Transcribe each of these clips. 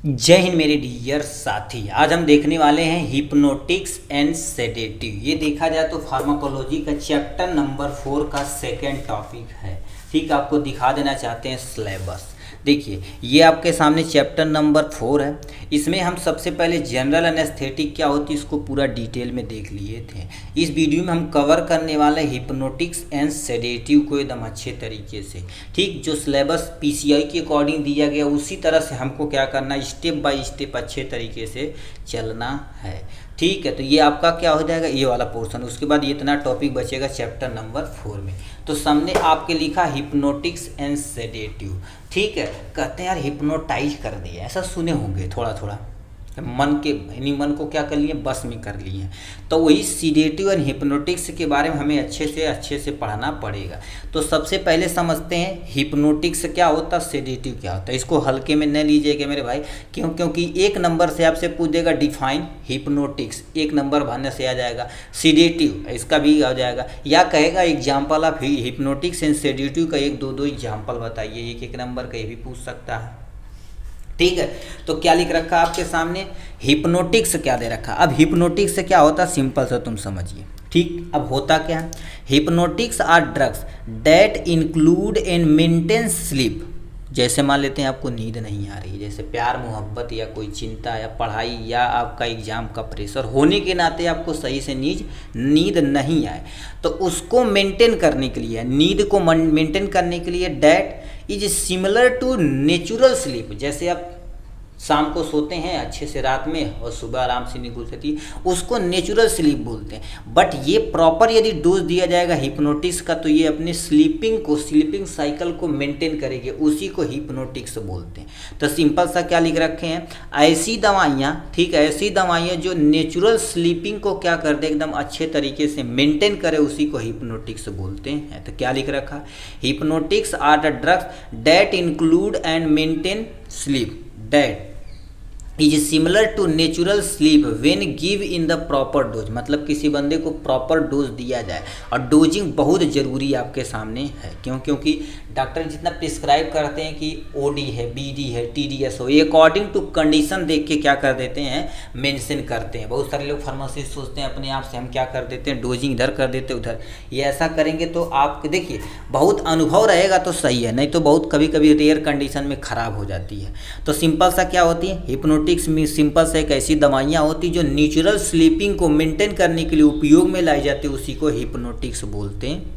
जय हिंद मेरे डियर साथी। आज हम देखने वाले हैं हिप्नोटिक्स एंड सेडेटिव। ये देखा जाए तो फार्माकोलॉजी का चैप्टर नंबर 4 का सेकेंड टॉपिक है। ठीक, आपको दिखा देना चाहते हैं सिलेबस। देखिए, ये आपके सामने चैप्टर नंबर 4 है। इसमें हम सबसे पहले जनरल एनेस्थेटिक क्या होती है इसको पूरा डिटेल में देख लिए थे। इस वीडियो में हम कवर करने वाले हिप्नोटिक्स एंड सेडेटिव को एकदम अच्छे तरीके से। ठीक, जो सिलेबस पीसीआई के अकॉर्डिंग दिया गया उसी तरह से हमको क्या करना है, स्टेप बाय स्टेप अच्छे तरीके से चलना है। ठीक है, तो ये आपका क्या हो जाएगा, ये वाला पोर्शन। उसके बाद ये इतना टॉपिक बचेगा चैप्टर नंबर 4 में। तो सामने आपके लिखा हिप्नोटिक्स एंड सेडेटिव। ठीक है, कहते हैं यार हिप्नोटाइज कर दिया, ऐसा सुने होंगे थोड़ा थोड़ा। मन को क्या कर लिए, बस में कर लिए। तो वही सीडेटिव एंड हिप्नोटिक्स के बारे में हमें अच्छे से पढ़ना पड़ेगा। तो सबसे पहले समझते हैं हिप्नोटिक्स क्या होता है, सेडेटिव क्या होता है। इसको हल्के में न लीजिएगा मेरे भाई, क्योंकि एक नंबर से आपसे पूछ देगा डिफाइन हिप्नोटिक्स, एक नंबर भरने से आ जाएगा। सीडेटिव इसका भी आ जाएगा, या कहेगा example of hypnotics and sedative का एक दो एग्जाम्पल बताइए, एक नंबर का ये भी पूछ सकता है। ठीक है, तो क्या लिख रखा आपके सामने, हिप्नोटिक्स क्या दे रखा। अब हिप्नोटिक्स से क्या होता है, सिंपल सा तुम समझिए। ठीक, अब होता क्या है, hypnotics are drugs that include and maintain sleep. जैसे मान लेते हैं आपको नींद नहीं आ रही, जैसे प्यार मोहब्बत या कोई चिंता या पढ़ाई या आपका एग्जाम का प्रेशर होने के नाते आपको सही से नींद नहीं आए, तो उसको मेंटेन करने के लिए, नींद को मेंटेन करने के लिए that is similar to natural sleep. जैसे आप शाम को सोते हैं अच्छे से रात में और सुबह आराम से नींद खुल जाती है, उसको नेचुरल स्लीप बोलते हैं। बट ये प्रॉपर यदि डोज दिया जाएगा हिप्नोटिक्स का, तो ये अपने स्लीपिंग साइकिल को मेंटेन करेगी, उसी को हिप्नोटिक्स बोलते हैं। तो सिंपल सा क्या लिख रखे हैं, ऐसी दवाइयाँ, ठीक है, ऐसी दवाइयाँ जो नेचुरल स्लीपिंग को क्या कर दे, एकदम अच्छे तरीके से मेंटेन करे, उसी को हिप्नोटिक्स बोलते हैं। तो क्या लिख रखा, hypnotics are the drugs that include and maintain sleep that is similar to natural sleep when give in the proper dose। मतलब किसी बंदे को प्रॉपर डोज दिया जाए, और डोजिंग बहुत ज़रूरी आपके सामने है। क्योंकि डॉक्टर जितना प्रिस्क्राइब करते हैं कि ओडी है, बीडी है, टीडीएस हो, ये अकॉर्डिंग टू कंडीशन देख के क्या कर देते हैं, मेंशन करते हैं। बहुत सारे लोग फार्मासिस्ट सोचते हैं अपने आप से, हम क्या कर देते हैं, डोजिंग इधर कर देते हैं उधर। ये ऐसा करेंगे तो आप देखिए बहुत अनुभव रहेगा तो सही है, नहीं तो बहुत कभी कभी रेयर कंडीशन में ख़राब हो जाती है। तो सिंपल सा क्या होती है, हिप्नोटिक्स में सिंपल से एक ऐसी दवाइयाँ होती जो नेचुरल स्लीपिंग को मेंटेन करने के लिए उपयोग में लाई जाती है, उसी को हिप्नोटिक्स बोलते हैं।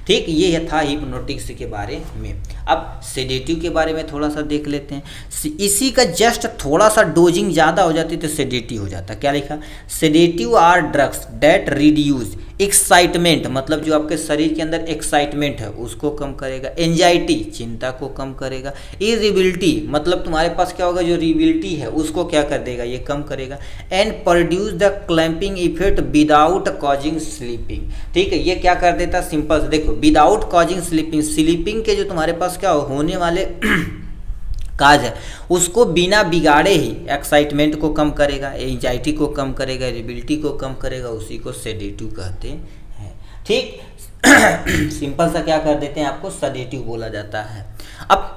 ठीक, ये था हिप्नोटिक्स के बारे में। अब सेडेटिव के बारे में थोड़ा सा देख लेते हैं। इसी का जस्ट थोड़ा सा डोजिंग ज़्यादा हो जाती तो सेडेटिव हो जाता। क्या लिखा, sedative are drugs that reduce excitement, मतलब जो आपके शरीर के अंदर एक्साइटमेंट है उसको कम करेगा, एंजाइटी चिंता को कम करेगा, इरिबिलिटी मतलब तुम्हारे पास क्या होगा, जो रिबिलिटी है उसको क्या कर देगा, ये कम करेगा, and produce the clamping effect without causing sleeping. ठीक है, ये क्या कर देता, सिंपल से देखो, विदाउट कॉजिंग स्लीपिंग के जो तुम्हारे पास क्या होने वाले काज है उसको बिना बिगाड़े ही एक्साइटमेंट को कम करेगा, एंजाइटी को कम करेगा, इरिबिलिटी को कम करेगा, उसी को सेडेटिव कहते हैं। ठीक, सिंपल सा क्या कर देते हैं, आपको सेडेटिव बोला जाता है। अब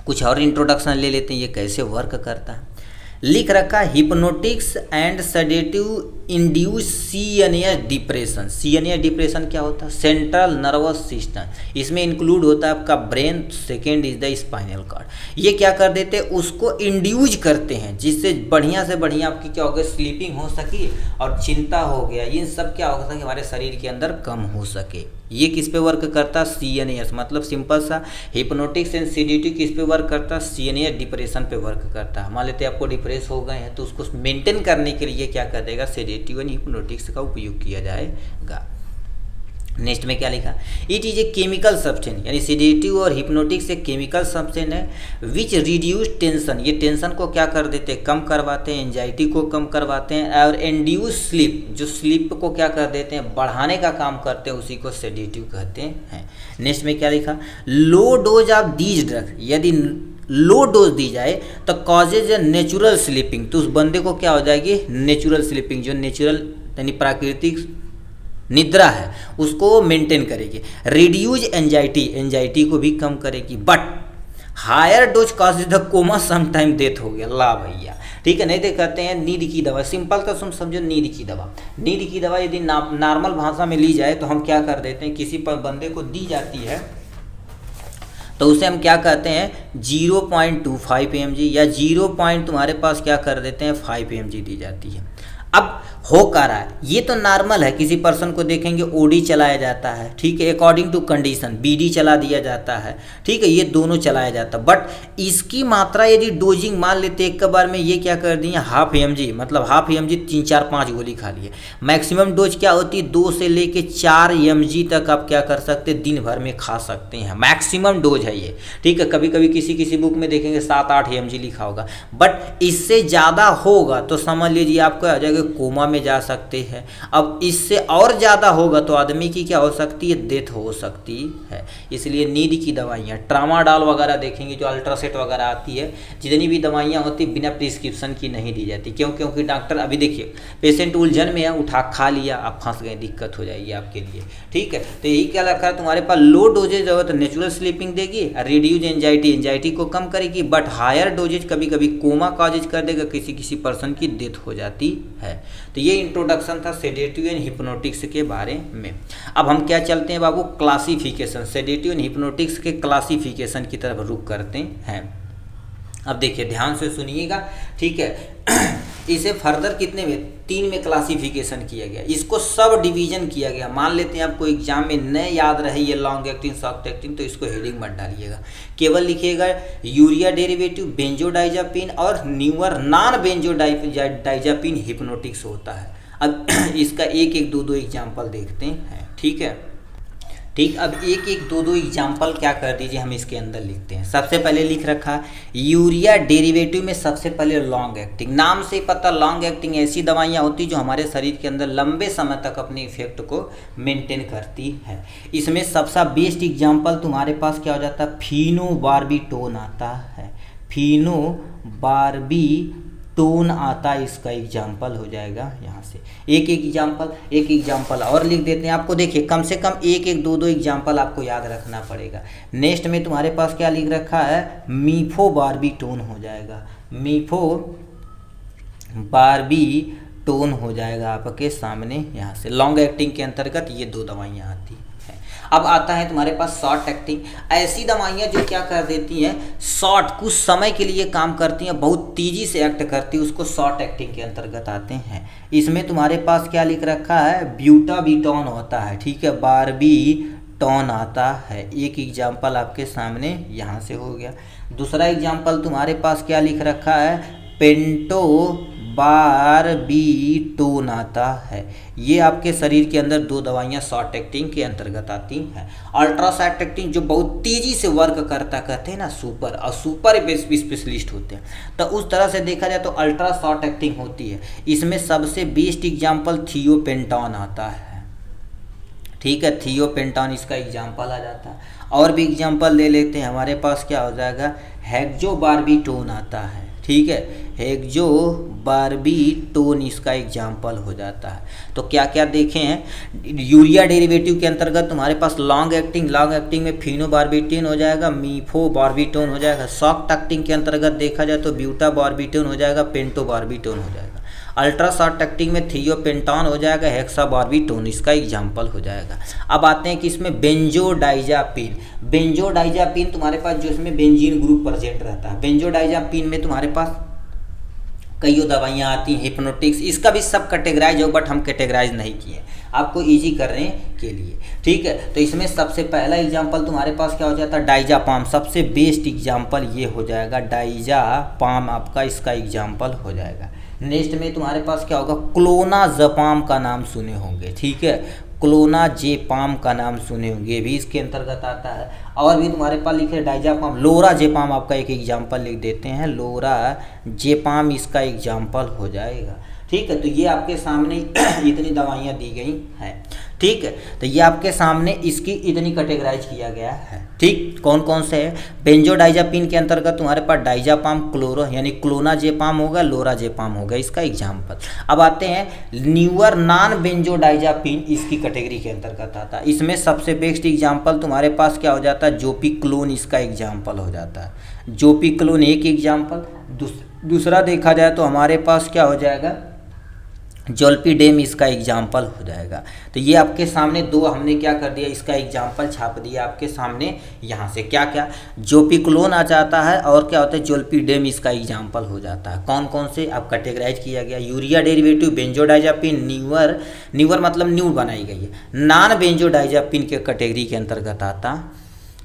कुछ और इंट्रोडक्शन ले लेते हैं, ये कैसे वर्क करता है। लिख रखा, hypnotics and sedative induce CNS depression. CNS depression क्या होता है, सेंट्रल नर्वस सिस्टम, इसमें इंक्लूड होता है आपका brain, second is the spinal cord. ये क्या कर देते हैं, उसको इंड्यूज करते हैं, जिससे बढ़िया से बढ़िया आपकी क्या होगा, स्लीपिंग हो सके, और चिंता हो गया, ये सब क्या होगा कि हमारे शरीर के अंदर कम हो सके। ये किस पे वर्क करता है, सीएनएस। मतलब सिंपल सा हिप्नोटिक्स एंड सेडेटिव किस पे वर्क करता है, सीएनएस डिप्रेशन पे वर्क करता है। मान लेते हैं आपको डिप्रेस हो गए हैं, तो उसको मेंटेन करने के लिए क्या कर देगा, सेडेटिव एंड हिप्नोटिक्स का उपयोग किया जाएगा। नेक्स्ट में क्या लिखा, it is a chemical substance, यानी सेडेटिव और हिप्नोटिक्स एक केमिकल सब्सटेंस है विच रिड्यूस टेंशन, ये टेंशन को क्या कर देते हैं, कम करवाते हैं, एंजाइटी को कम करवाते हैं, और इंड्यूस स्लीप, जो स्लीप को क्या कर देते हैं, बढ़ाने का काम करते हैं, उसी को सेडेटिव कहते हैं। नेक्स्ट में क्या लिखा, low dose of these drugs, यदि लो डोज दी जाए तो कॉजेज नेचुरल स्लीपिंग, तो उस बंदे को क्या हो जाएगी, नेचुरल स्लीपिंग, जो नेचुरल यानी प्राकृतिक निद्रा है उसको मेंटेन करेगी, रिड्यूज एंजाइटी, एंजाइटी को भी कम करेगी। But higher dose causes the coma sometime death हो गया, ला भैया, ठीक है। नहीं तो कहते हैं नींद की दवा, सिंपल तो तुम समझो नींद की दवा। नींद की दवा यदि नॉर्मल भाषा में ली जाए तो हम क्या कर देते हैं, किसी पर बंदे को दी जाती है तो उसे हम क्या कहते हैं 0.25 mg या 0. तुम्हारे पास क्या कर देते हैं 5 mg दी जाती है। अब हो क्या रहा है, ये तो नॉर्मल है, किसी पर्सन को देखेंगे ओडी चलाया जाता है, ठीक है, अकॉर्डिंग टू कंडीशन बीडी चला दिया जाता है, ठीक है, ये दोनों चलाया जाता है। बट इसकी मात्रा यदि डोजिंग मान लेते एक बार में, ये क्या कर दिए हाफ mg, मतलब हाफ mg 3-4-5 गोली खा लिए। मैक्सिमम डोज क्या होती है 2 से लेके 4 mg तक आप क्या कर सकते हैं दिन भर में खा सकते हैं, मैक्सिमम डोज है ये, ठीक है। कभी कभी किसी बुक में देखेंगे 7-8 mg लिखा होगा, बट इससे ज़्यादा होगा तो समझ लीजिए आपको आ जाएगा कोमा में जा सकते हैं। अब इससे और ज़्यादा होगा तो आदमी की क्या हो सकती है, डेथ हो सकती है। इसलिए नींद की दवाइयाँ ट्रामाडॉल वगैरह देखेंगे, जो अल्ट्रासेट वगैरह आती है, जितनी भी दवाइयाँ होती बिना प्रिस्क्रिप्शन की नहीं दी जाती। क्यों? क्योंकि डॉक्टर अभी देखिए पेशेंट उलझन में है, उठा खा लिया, आप फंस गए, दिक्कत हो जाएगी आपके लिए, ठीक है। तो यही क्या रखा है तुम्हारे पास, लो डोजेज हो तो नेचुरल स्लीपिंग देगी, रिड्यूज एंजाइटी को कम करेगी, बट हायर डोजेज कभी कभी कोमा कॉजेज कर देगा, किसी पर्सन की डेथ हो जाती है। तो ये इंट्रोडक्शन था सेडेटिव एंड हिप्नोटिक्स के बारे में। अब हम क्या चलते हैं बाबू, क्लासिफिकेशन, सेडेटिव एंड हिप्नोटिक्स के क्लासिफिकेशन की तरफ रुख करते हैं। अब देखिए ध्यान से सुनिएगा, ठीक है। इसे फर्दर कितने में 3 में क्लासिफिकेशन किया गया, इसको सब डिवीजन किया गया। मान लेते हैं आपको एग्जाम में न याद रहे ये लॉन्ग एक्टिंग शॉर्ट एक्टिंग, तो इसको हेडिंग मत डालिएगा, केवल लिखिएगा यूरिया डेरिवेटिव, बेंजोडाइजापिन और न्यूअर नॉन बेंजोडाइजापिन हिप्नोटिक्स होता है। अब इसका एक 2 एग्जाम्पल देखते हैं, ठीक है, ठीक। अब एक 2 एग्जाम्पल क्या कर दीजिए हम इसके अंदर लिखते हैं। सबसे पहले लिख रखा यूरिया डेरिवेटिव में सबसे पहले लॉन्ग एक्टिंग, नाम से पता लॉन्ग एक्टिंग ऐसी दवाइयाँ होती जो हमारे शरीर के अंदर लंबे समय तक अपने इफेक्ट को मेंटेन करती है। इसमें सबसे बेस्ट एग्जाम्पल तुम्हारे पास क्या हो जाता है, फिनोबार्बिटोन आता है, फिनोबार्बिटोन आता है, इसका एग्जाम्पल हो जाएगा यहाँ से। एक एग्जाम्पल और लिख देते हैं आपको, देखिए कम से कम एक 2 एग्जाम्पल आपको याद रखना पड़ेगा। नेक्स्ट में तुम्हारे पास क्या लिख रखा है, मीफोबार्बिटोन हो जाएगा, मीफोबार्बिटोन हो जाएगा आपके सामने यहाँ से। लॉन्ग एक्टिंग के अंतर्गत ये 2 दवाइयाँ आती हैं। अब आता है तुम्हारे पास शॉर्ट एक्टिंग, ऐसी दवाइयाँ जो क्या कर देती हैं, शॉर्ट कुछ समय के लिए काम करती हैं, बहुत तेज़ी से एक्ट करती है, उसको शॉर्ट एक्टिंग के अंतर्गत आते हैं। इसमें तुम्हारे पास क्या लिख रखा है, ब्यूटाबिटोन होता है, ठीक है, बार्बिटोन आता है। एक एग्जाम्पल आपके सामने यहाँ से हो गया। दूसरा एग्जाम्पल तुम्हारे पास क्या लिख रखा है, पेंटोबार्बिटोन आता है। ये आपके शरीर के अंदर 2 दवाइयाँ शॉर्ट एक्टिंग के अंतर्गत आती हैं। अल्ट्रा शॉर्ट एक्टिंग जो बहुत तेज़ी से वर्क करता, कहते हैं ना सुपर, और सुपर स्पेशलिस्ट होते हैं, तो उस तरह से देखा जाए तो अल्ट्रा शॉर्ट एक्टिंग होती है। इसमें सबसे बेस्ट एग्जाम्पल थियोपेंटॉन आता है, ठीक है, थियोपेंटॉन इसका एग्जाम्पल आ जाता है। और भी एग्जाम्पल ले लेते हैं, हमारे पास क्या हो जाएगा, हेक्सोबार्बिटोन आता है, ठीक है, हेक्सोबार्बिटोन इसका एग्जाम्पल हो जाता है। तो क्या क्या देखे हैं, यूरिया डेरिवेटिव के अंतर्गत तुम्हारे पास लॉन्ग एक्टिंग में फिनोबार्बिटोन हो जाएगा, मीफोबार्बिटोन हो जाएगा। शॉर्ट एक्टिंग के अंतर्गत देखा जाए तो ब्यूटाबार्बिटोन हो जाएगा, पेंटोबार्बिटोन हो जाएगा। अल्ट्रा शॉर्ट एक्टिंग में थियोपेंटॉन हो जाएगा, हेक्साबार्बिटोन इसका एग्जाम्पल हो जाएगा। अब आते हैं कि इसमें बेंजोडाइजापिन तुम्हारे पास जो इसमें बेंजीन ग्रुप प्रेजेंट रहता है। बेंजोडाइजापिन में तुम्हारे पास कई दवाइयाँ आती हैं हिप्नोटिक्स, इसका भी सब कैटेगराइज हो, बट हम कैटेगराइज नहीं किए आपको इजी करने के लिए, ठीक है। तो इसमें सबसे पहला एग्जाम्पल तुम्हारे पास क्या हो जाता है, डाइजापाम, सबसे बेस्ट एग्जाम्पल ये हो जाएगा, डाइजापाम आपका इसका एग्जाम्पल हो जाएगा। नेक्स्ट में तुम्हारे पास क्या होगा, क्लोनाज़ेपाम का नाम सुने होंगे, ठीक है, क्लोनाज़ेपाम का नाम सुने होंगे, ये भी इसके अंतर्गत आता है। और भी तुम्हारे पास लिखे डाइजापाम, लोराज़ेपाम आपका एक एग्जाम्पल लिख देते हैं, लोराज़ेपाम इसका एग्जाम्पल हो जाएगा, ठीक है। तो ये आपके सामने इतनी दवाइयाँ दी गई हैं। ठीक है। तो ये आपके सामने इसकी इतनी कैटेगराइज किया गया है। ठीक, कौन कौन से है? बेंजोडाइजापिन के अंतर्गत तुम्हारे पास डाइजापाम, क्लोरो यानी क्लोनाजेपाम होगा, लोराजेपाम होगा, इसका एग्जाम्पल। अब आते हैं न्यूअर नॉन बेंजोडाइजापिन, इसकी कैटेगरी के अंतर्गत आता है। इसमें सबसे बेस्ट एग्जाम्पल तुम्हारे पास क्या हो जाता है? जोपिक्लोन इसका एग्जाम्पल हो जाता है। जोपिक्लोन एक एग्जाम्पल। दूसरा देखा जाए तो हमारे पास क्या हो जाएगा? जोल्पिडेम इसका एग्जाम्पल हो जाएगा। तो ये आपके सामने दो हमने क्या कर दिया, इसका एग्जाम्पल छाप दिया आपके सामने। यहाँ से क्या क्या जोपिक्लोन आ जाता है और क्या होता है? जोल्पिडेम इसका एग्जाम्पल हो जाता है। कौन कौन से अब कैटेगराइज किया गया? यूरिया डेरिवेटिव, बेंजोडाइजापिन, न्यूअर मतलब न्यू बनाई गई है, नॉन बेंजोडाइजापिन के कैटेगरी के अंतर्गत आता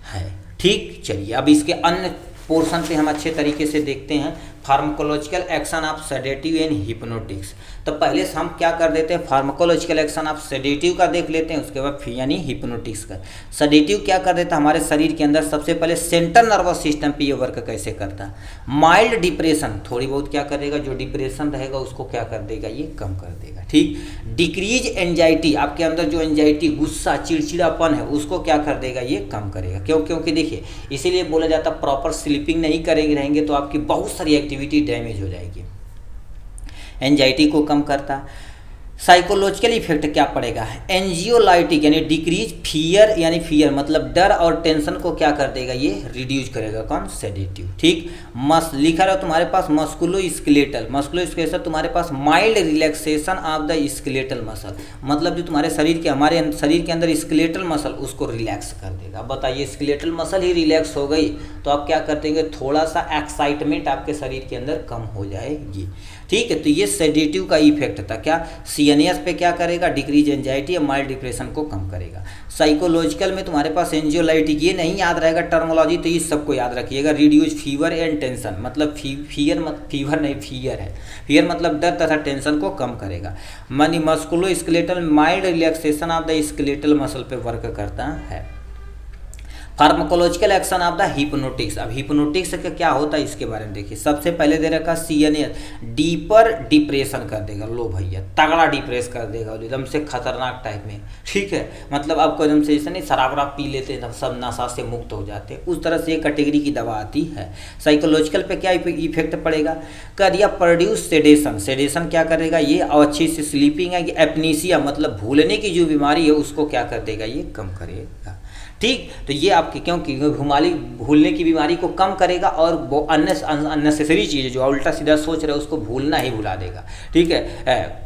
है। ठीक, चलिए अब इसके अन्य पोर्शन पे हम अच्छे तरीके से देखते हैं। Pharmacological action of sedative and hypnotics. तो पहले से हम क्या कर देते हैं? फार्माकोलॉजिकल एक्शन ऑफ सेडेटिव का देख लेते हैं, उसके बाद फिर यानी हिप्नोटिक्स का। सेडेटिव क्या कर देता है हमारे शरीर के अंदर? सबसे पहले सेंट्रल नर्वस सिस्टम पे ये वर्क कैसे करता है? माइल्ड डिप्रेशन, थोड़ी बहुत क्या करेगा? जो डिप्रेशन रहेगा उसको क्या कर देगा? ये कम कर देगा। ठीक, डिक्रीज एंजाइटी, आपके अंदर जो एंजाइटी, गुस्सा, चिड़चिड़ापन है उसको क्या कर देगा? ये कम करेगा। क्योंकि देखिए इसीलिए बोला जाता है प्रॉपर स्लीपिंग नहीं करेंगे रहेंगे तो आपकी बहुत सारी एक्टिविटी डैमेज हो जाएगी। एंजाइटी को कम करता। साइकोलॉजिकल इफेक्ट क्या पड़ेगा? एंजियोलाइटिक यानी डिक्रीज फियर, यानी फियर मतलब डर और टेंशन को क्या कर देगा? ये रिड्यूस करेगा। कौन? सेडेटिव। ठीक, लिखा रहा तुम्हारे पास मस्कुलोस्केलेटल तुम्हारे पास mild relaxation of the skeletal muscle, मतलब जो तुम्हारे हमारे शरीर के अंदर स्केलेटल मसल उसको रिलैक्स कर देगा। बताइए स्केलेटल मसल ही रिलैक्स हो गई तो आप क्या कर देंगे? थोड़ा सा एक्साइटमेंट आपके शरीर के अंदर कम हो जाएगी। ठीक है, तो ये सेडेटिव का इफेक्ट था। क्या? सीएनएस पे क्या करेगा? डिक्रीज एंजाइटी और माइल्ड डिप्रेशन को कम करेगा। साइकोलॉजिकल में तुम्हारे पास एंजियोलाइटिक, ये नहीं याद रहेगा टर्मोलॉजी तो ये सबको याद रखिएगा। रिड्यूस फीवर एंड टेंशन, मतलब फीवर है, फियर मतलब डर तथा टेंशन को कम करेगा। मानी musculoskeletal mild relaxation of the skeletal muscle पे वर्क करता है। Pharmacological action of the hypnotics. अब हिप्नोटिक्स का क्या होता है इसके बारे में देखिए। सबसे पहले दे रखा सीएनएस, डीपर डिप्रेशन कर देगा। लो भैया तगड़ा डिप्रेस कर देगा एकदम से खतरनाक टाइप में। ठीक है, मतलब आपको एकदम से ऐसा नहीं शराब वराब पी लेते हैं सब नशा से मुक्त हो जाते हैं, उस तरह से एक कैटेगरी की दवा आती है। साइकोलॉजिकल पे क्या इफेक्ट पड़ेगा? कर दिया प्रोड्यूस सेडेशन। सेडेशन क्या करेगा? ये अच्छी से स्लीपिंग है कि एपनीसिया मतलब भूलने की जो बीमारी है उसको क्या कर देगा? ये कम करेगा। ठीक, तो ये आपकी क्योंकि भूलने की बीमारी को कम करेगा और वो अननेसेसरी चीज़ जो उल्टा सीधा सोच रहे हैं उसको भूलना ही भुला देगा। ठीक है,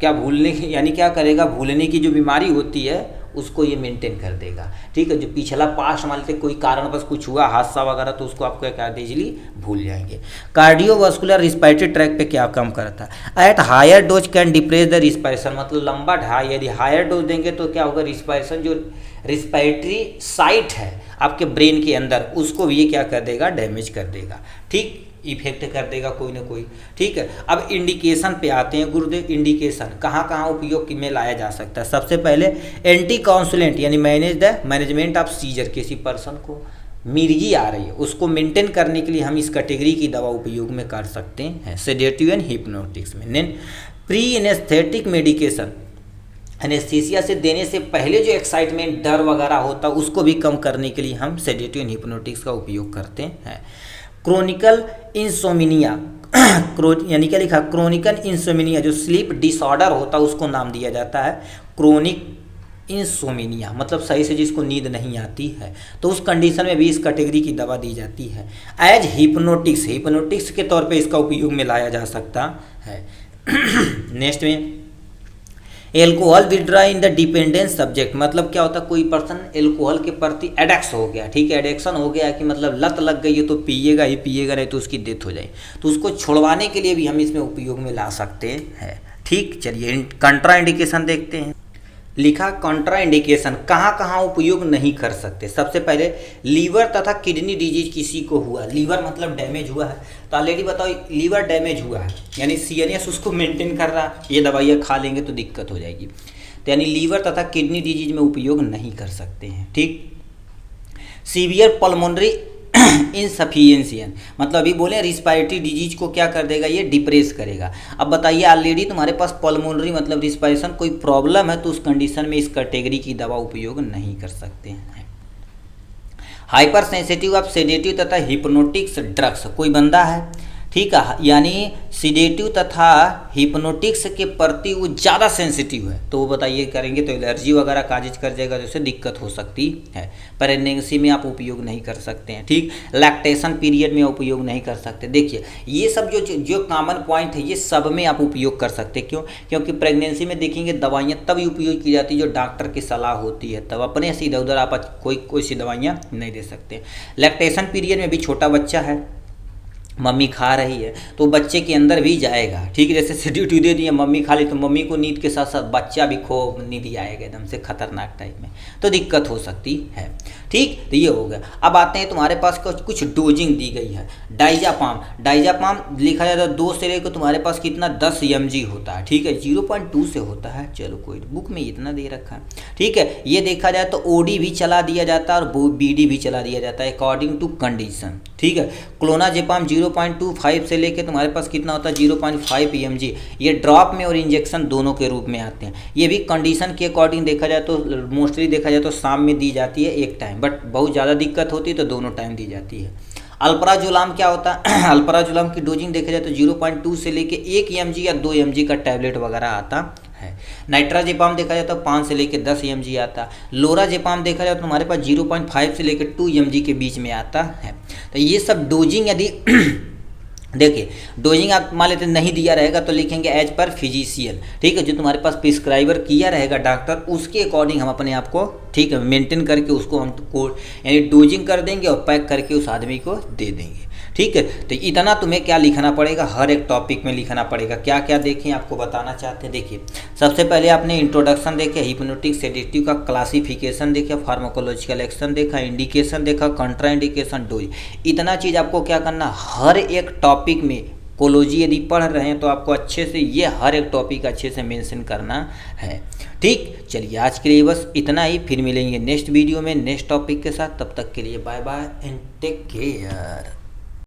क्या भूलने की यानी क्या करेगा? भूलने की जो बीमारी होती है उसको ये मेंटेन कर देगा। ठीक है, जो पिछला पास्ट मान लेते कोई कारण बस कुछ हुआ हादसा वगैरह तो उसको आपको क्या इजीली भूल जाएंगे। कार्डियोवास्कुलर रिस्पायरेटरी ट्रैक पे क्या काम करता है? At higher dose can depress the respiration, मतलब लंबा यदि हायर डोज देंगे तो क्या होगा? रिस्पायरेशन जो रिस्पायरेटरी साइट है आपके ब्रेन के अंदर उसको भी ये क्या कर देगा? डैमेज कर देगा। ठीक, इफेक्ट कर देगा कोई ना कोई। ठीक है, अब इंडिकेशन पे आते हैं गुरुदेव। इंडिकेशन कहाँ कहाँ उपयोग में लाया जा सकता है? सबसे पहले एंटी काउंसलेंट यानी मैनेजमेंट ऑफ सीजर, किसी पर्सन को मिर्गी आ रही है उसको मेंटेन करने के लिए हम इस कैटेगरी की दवा उपयोग में कर सकते हैं सेडेटिव एंड हिप्नोटिक्स में। प्री एनेस्थेटिक मेडिकेशन, एनेस्थीसिया से देने से पहले जो एक्साइटमेंट डर वगैरह होता है उसको भी कम करने के लिए हम सेडेटिव एंड हिप्नोटिक्स का उपयोग करते हैं। क्रोनिकल इंसोमिनिया यानी क्या लिखा? क्रोनिकल इंसोमिनिया जो स्लीप डिसऑर्डर होता है उसको नाम दिया जाता है क्रोनिक इंसोमिनिया, मतलब सही से जिसको नींद नहीं आती है तो उस कंडीशन में भी इस कैटेगरी की दवा दी जाती है। एज हिप्नोटिक्स के तौर पे इसका उपयोग में लाया जा सकता है। नेक्स्ट में alcohol withdraw in the dependence subject, मतलब क्या होता है? कोई पर्सन एल्कोहल के प्रति एडिक्ट हो गया। ठीक है, एडिक्शन हो गया कि मतलब लत लग गई है तो पिएगा ही पिएगा, नहीं तो उसकी डेथ हो जाए, तो उसको छुड़वाने के लिए भी हम इसमें उपयोग में ला सकते हैं। ठीक, चलिए कंट्रा इंडिकेशन देखते हैं। लिखा कंट्रा इंडिकेशन कहाँ कहाँ उपयोग नहीं कर सकते। सबसे पहले लीवर तथा किडनी डिजीज किसी को हुआ, लीवर मतलब डैमेज हुआ है तो ऑलरेडी बताओ लीवर डैमेज हुआ है यानी सीएनएस उसको मेंटेन कर रहा है, ये दवाइयाँ खा लेंगे तो दिक्कत हो जाएगी, तो यानी लीवर तथा किडनी डिजीज में उपयोग नहीं कर सकते हैं। ठीक, सीवियर पल्मोनरी इनसफिशियंसी, मतलब अभी बोले रिस्पायरेटरी डिजीज को क्या कर देगा, ये डिप्रेस करेगा। अब बताइए ऑलरेडी तुम्हारे पास पल्मोनरी मतलब रिस्पायरेशन कोई प्रॉब्लम है तो उस कंडीशन में इस कैटेगरी की दवा उपयोग नहीं कर सकते हैं। हाइपर सेंसिटिव ऑफ सेडेटिव तथा हिप्नोटिक्स ड्रग्स, कोई बंदा है ठीक है, यानी सीडेटिव तथा हिप्नोटिक्स के प्रति वो ज़्यादा सेंसिटिव है, तो वो बताइए करेंगे तो एलर्जी वगैरह काजिज कर जाएगा, जैसे दिक्कत हो सकती है। प्रेगनेंसी में आप उपयोग नहीं कर सकते हैं, ठीक। लैक्टेशन पीरियड में उपयोग नहीं कर सकते। देखिए ये सब जो कॉमन पॉइंट है ये सब में आप उपयोग कर सकते हैं। क्यों? क्योंकि प्रेगनेंसी में देखेंगे दवाइयाँ तभी उपयोग की जाती है जो डॉक्टर की सलाह होती है, तब अपने से इधर उधर आप कोई सी दवाइयाँ नहीं दे सकते। लैक्टेशन पीरियड में भी छोटा बच्चा है, मम्मी खा रही है तो बच्चे के अंदर भी जाएगा, ठीक है। जैसे सेडेटिव दे दिया, मम्मी खा ली तो मम्मी को नींद के साथ साथ बच्चा भी नींद आएगा एकदम से खतरनाक टाइप में, तो दिक्कत हो सकती है, ठीक। तो ये हो गया। अब आते हैं तुम्हारे पास कुछ डोजिंग दी गई है। डाइजापाम लिखा जाता है 2 से लेकर तुम्हारे पास कितना 10 mg होता है, ठीक है। 0.2 से होता है, चलो कोई बुक में इतना दे रखा है, ठीक है। ये देखा जाए तो ओडी भी चला दिया जाता है और बीडी भी चला दिया जाता है अकॉर्डिंग टू कंडीशन, ठीक है। क्लोनाजेपाम 0.25 से लेके तुम्हारे पास कितना होता है 0.5 mg, ये ड्रॉप में और इंजेक्शन दोनों के रूप में आते हैं। ये भी कंडीशन के अकॉर्डिंग देखा जाए तो मोस्टली देखा जाए तो शाम में दी जाती है एक टाइम, बट बहुत ज़्यादा दिक्कत होती है तो दोनों टाइम दी जाती है। अल्प्राजोलाम क्या होता है अल्प्राजोलाम की डोजिंग देखा जाए तो 0.2 से लेके 1 mg या 2 mg का टैबलेट वगैरह आता है। नाइट्राजेपाम देखा जाए तो 5 से लेके 10 mg आता है। लोराजेपाम देखा जाए तो तुम्हारे पास 0.5 से लेकर 2 mg के बीच में आता है। तो ये सब डोजिंग यदि देखिए डोजिंग आप मान लेते नहीं दिया रहेगा तो लिखेंगे एज पर फिजिशियन, ठीक है। जो तुम्हारे पास प्रिस्क्राइबर किया रहेगा डॉक्टर, उसके अकॉर्डिंग हम अपने आप को, ठीक है, मेंटेन करके उसको हम यानी डोजिंग कर देंगे और पैक करके उस आदमी को दे देंगे, ठीक है। तो इतना तुम्हें क्या लिखना पड़ेगा, हर एक टॉपिक में लिखना पड़ेगा। क्या क्या देखें आपको बताना चाहते हैं। देखिए सबसे पहले आपने इंट्रोडक्शन देखे, हिप्नोटिक सेडेटिव का क्लासिफिकेशन देखा, फार्माकोलॉजिकल एक्शन देखा, इंडिकेशन देखा, कंट्रा इंडिकेशन, डोज, इतना चीज़ आपको क्या करना, हर एक टॉपिक में कोलॉजी यदि पढ़ रहे हैं तो आपको अच्छे से ये हर एक टॉपिक अच्छे से मेंशन करना है, ठीक। चलिए आज के लिए बस इतना ही, फिर मिलेंगे नेक्स्ट वीडियो में नेक्स्ट टॉपिक के साथ। तब तक के लिए bye bye and take care.